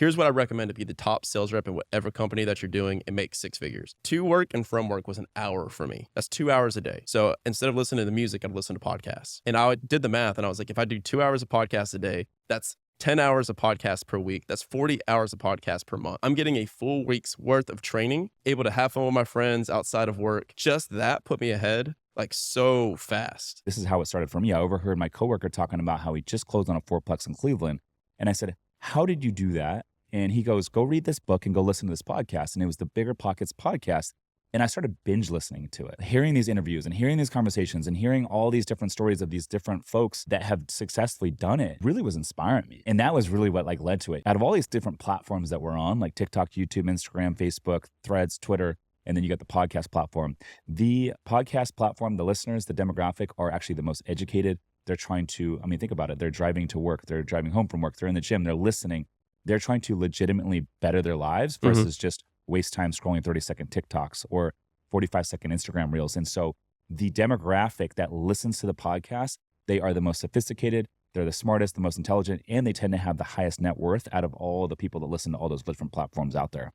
Here's what I recommend to be the top sales rep in whatever company that you're doing and make six figures. To work and from work was an hour for me. That's 2 hours a day. So instead of listening to the music, I'd listen to podcasts. And I did the math and I was like, if I do 2 hours of podcasts a day, that's 10 hours of podcasts per week. That's 40 hours of podcasts per month. I'm getting a full week's worth of training, able to have fun with my friends outside of work. Just that put me ahead like so fast. This is how it started for me. I overheard my coworker talking about how he just closed on a fourplex in Cleveland. And I said, how did you do that? And he goes, go read this book and go listen to this podcast. And it was the Bigger Pockets podcast. And I started binge listening to it, hearing these interviews and hearing these conversations and hearing all these different stories of these different folks that have successfully done it really was inspiring me. And that was really what like led to it. Out of all these different platforms that we're on, like TikTok, YouTube, Instagram, Facebook, Threads, Twitter, and then you got the podcast platform. The podcast platform, the listeners, the demographic are actually the most educated. They're trying to, I mean, think about it. They're driving to work. They're driving home from work. They're in the gym. They're listening. They're trying to legitimately better their lives versus just waste time scrolling 30-second TikToks or 45-second Instagram reels. And so the demographic that listens to the podcast, they are the most sophisticated, they're the smartest, the most intelligent, and they tend to have the highest net worth out of all the people that listen to all those different platforms out there.